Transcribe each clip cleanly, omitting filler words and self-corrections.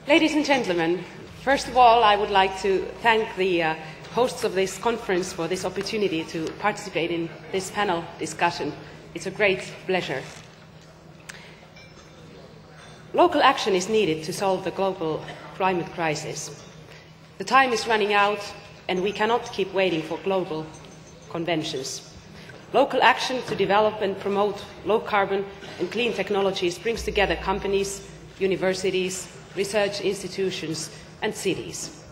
Ladies and gentlemen, first of all, I would like to thank the hosts of this conference for this opportunity to participate in this panel discussion. It's a great pleasure. Local action is needed to solve the global climate crisis. The time is running out, and we cannot keep waiting for global conventions. Local action to develop and promote low-carbon and clean technologies brings together companies, universities, research institutions and cities.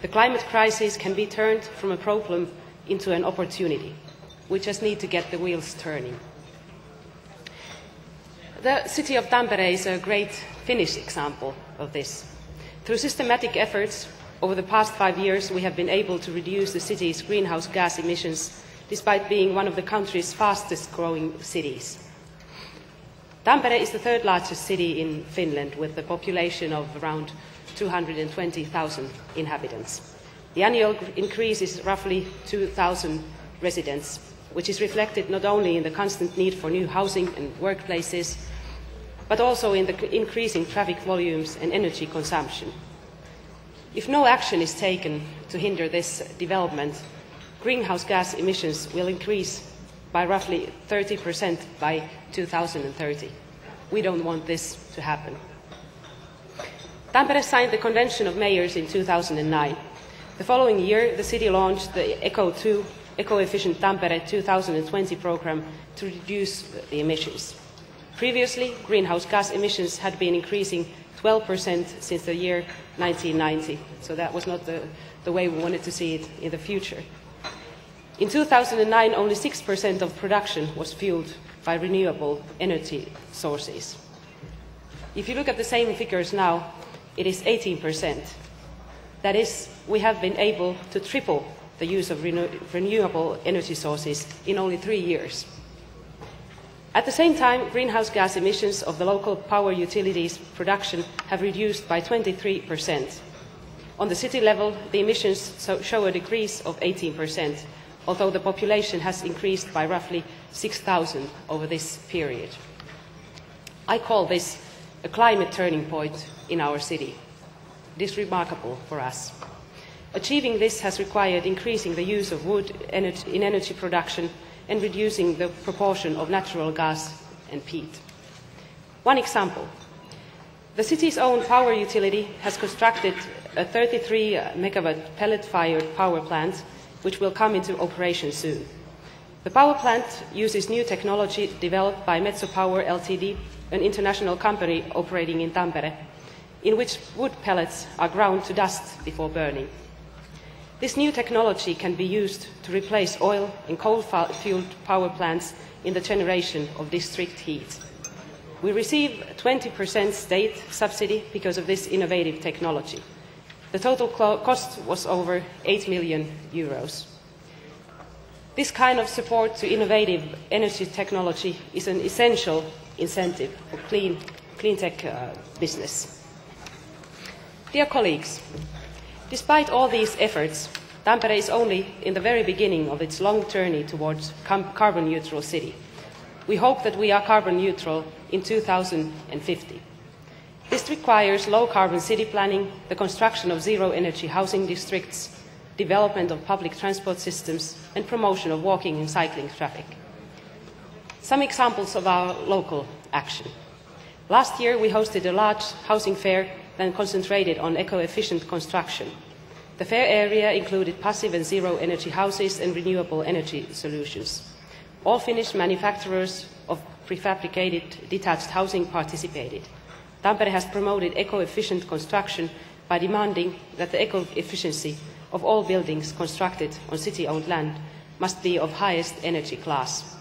The climate crisis can be turned from a problem into an opportunity. We just need to get the wheels turning. The city of Tampere is a great Finnish example of this. Through systematic efforts over the past 5 years, we have been able to reduce the city's greenhouse gas emissions despite being one of the country's fastest growing cities. Tampere is the third largest city in Finland with a population of around 220,000 inhabitants. The annual increase is roughly 2,000 residents, which is reflected not only in the constant need for new housing and workplaces, but also in the increasing traffic volumes and energy consumption. If no action is taken to hinder this development, greenhouse gas emissions will increase by roughly 30% by 2030. We don't want this to happen. Tampere signed the Convention of Mayors in 2009. The following year, the city launched the ECO2, Eco-Efficient Tampere 2020 program to reduce the emissions. Previously, greenhouse gas emissions had been increasing 12% since the year 1990, so that was not the way we wanted to see it in the future. In 2009, only 6% of production was fueled by renewable energy sources. If you look at the same figures now, it is 18%. That is, we have been able to triple the use of renewable energy sources in only 3 years. At the same time, greenhouse gas emissions of the local power utilities production have reduced by 23%. On the city level, the emissions show a decrease of 18%, although the population has increased by roughly 6,000 over this period. I call this a climate turning point in our city. It is remarkable for us. Achieving this has required increasing the use of wood in energy production and reducing the proportion of natural gas and peat. One example. The city's own power utility has constructed a 33-megawatt pellet-fired power plant which will come into operation soon. The power plant uses new technology developed by Metso Power Ltd, an international company operating in Tampere, in which wood pellets are ground to dust before burning. This new technology can be used to replace oil and coal-fueled power plants in the generation of district heat. We receive 20% state subsidy because of this innovative technology. The total cost was over 8 million euros. This kind of support to innovative energy technology is an essential incentive for clean tech business. Dear colleagues, despite all these efforts, Tampere is only in the very beginning of its long journey towards carbon neutral city. We hope that we are carbon neutral in 2050. This requires low-carbon city planning, the construction of zero-energy housing districts, development of public transport systems, and promotion of walking and cycling traffic. Some examples of our local action. Last year, we hosted a large housing fair that concentrated on eco-efficient construction. The fair area included passive and zero-energy houses and renewable energy solutions. All Finnish manufacturers of prefabricated detached housing participated. Tampere has promoted eco-efficient construction by demanding that the eco-efficiency of all buildings constructed on city-owned land must be of highest energy class.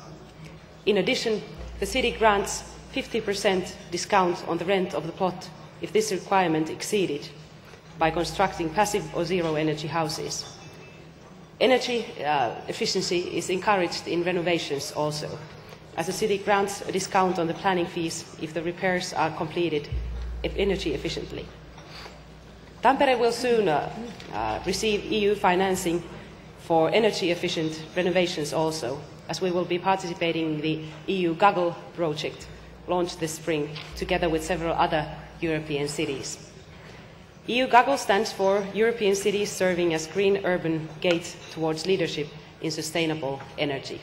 In addition, the city grants 50% discount on the rent of the plot if this requirement exceeded by constructing passive or zero-energy houses. Energy efficiency is encouraged in renovations also, as the city grants a discount on the planning fees if the repairs are completed energy efficiently. Tampere will soon receive EU financing for energy-efficient renovations also, as we will be participating in the EU Goggle project launched this spring, together with several other European cities. EU GAGL stands for European Cities Serving as Green Urban Gate towards Leadership in Sustainable Energy.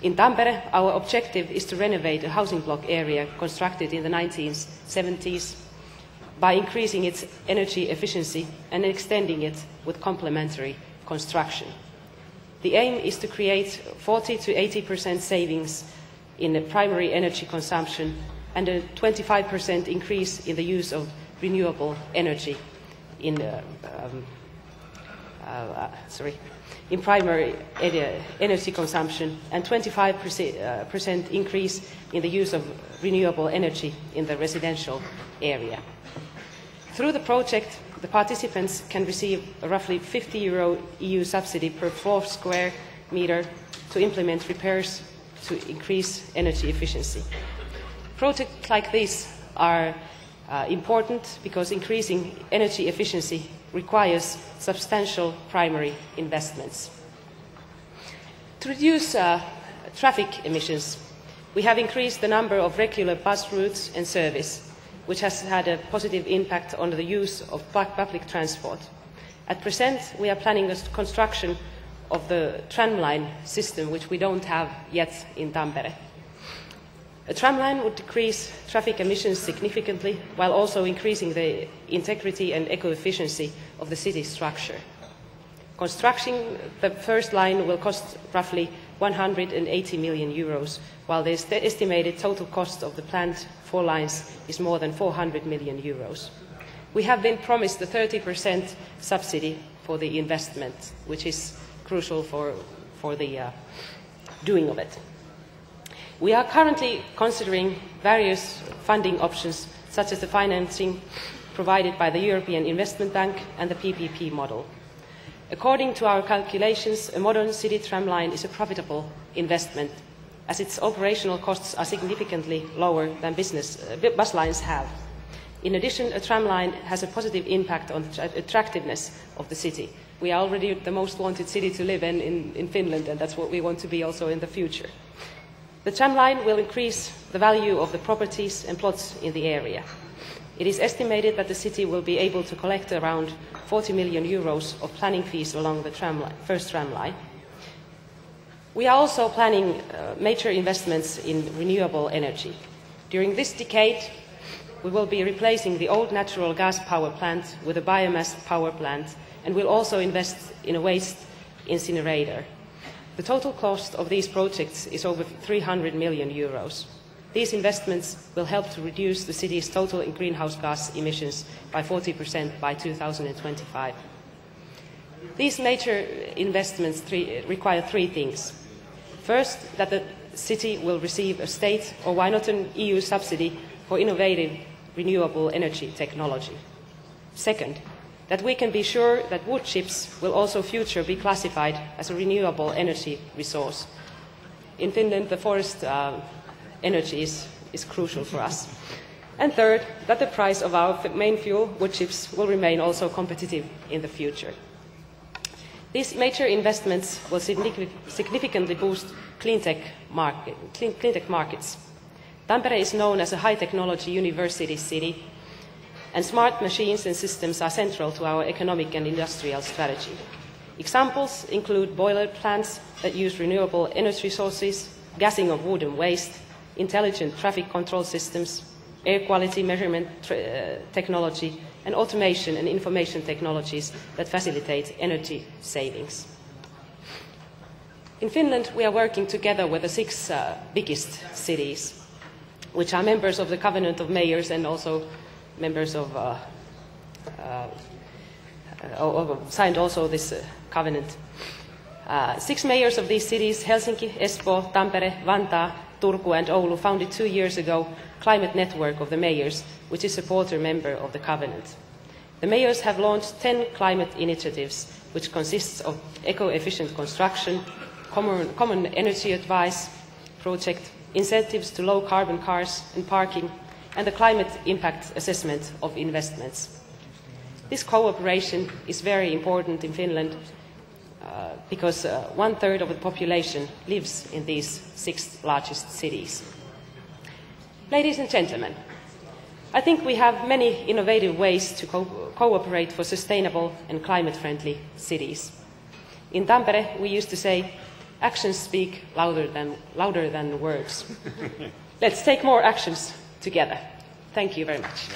In Tampere, our objective is to renovate a housing block area constructed in the 1970s by increasing its energy efficiency and extending it with complementary construction. The aim is to create 40 to 80% savings in the primary energy consumption and a 25% increase in the use of renewable energy in primary energy consumption and 25% increase in the use of renewable energy in the residential area. Through the project, the participants can receive a roughly €50 EU subsidy per floor square meter to implement repairs to increase energy efficiency. Projects like these are important because increasing energy efficiency requires substantial primary investments. To reduce traffic emissions, we have increased the number of regular bus routes and service, which has had a positive impact on the use of public transport. At present, we are planning the construction of the tramline system, which we don't have yet in Tampere. A tramline would decrease traffic emissions significantly while also increasing the integrity and eco-efficiency of the city structure. Constructing the first line will cost roughly €180 million, while the estimated total cost of the planned 4 lines is more than €400 million. We have been promised a 30% subsidy for the investment, which is crucial for the doing of it. We are currently considering various funding options, such as the financing provided by the European Investment Bank and the PPP model. According to our calculations, a modern city tramline is a profitable investment, as its operational costs are significantly lower than bus lines have. In addition, a tramline has a positive impact on the attractiveness of the city. We are already the most wanted city to live in Finland, and that's what we want to be also in the future. The tramline will increase the value of the properties and plots in the area. It is estimated that the city will be able to collect around €40 million of planning fees along the first tramline. We are also planning major investments in renewable energy. During this decade, we will be replacing the old natural gas power plant with a biomass power plant, and will also invest in a waste incinerator. The total cost of these projects is over €300 million. These investments will help to reduce the city's total greenhouse gas emissions by 40% by 2025. These major investments require 3 things. First, that the city will receive a state, or why not an EU subsidy, for innovative renewable energy technology. Second, that we can be sure that wood chips will also future be classified as a renewable energy resource. In Finland, the forest energy is crucial for us. And third, that the price of our main fuel, wood chips, will remain also competitive in the future. These major investments will significantly boost cleantech markets. Tampere is known as a high-technology university city, and smart machines and systems are central to our economic and industrial strategy. Examples include boiler plants that use renewable energy sources, gassing of wood and waste, intelligent traffic control systems, air quality measurement technology, and automation and information technologies that facilitate energy savings. In Finland, we are working together with the 6 biggest cities, which are members of the Covenant of Mayors and also members of signed also this covenant. 6 mayors of these cities, Helsinki, Espoo, Tampere, Vantaa, Turku and Oulu, founded 2 years ago Climate Network of the Mayors, which is a supporter member of the covenant. The mayors have launched 10 climate initiatives, which consists of eco-efficient construction, common energy advice project, incentives to low-carbon cars and parking, and the climate impact assessment of investments. This cooperation is very important in Finland because 1/3 of the population lives in these 6 largest cities. Ladies and gentlemen, I think we have many innovative ways to cooperate for sustainable and climate-friendly cities. In Tampere, we used to say, actions speak louder than words. Let's take more actions together. Thank you very much.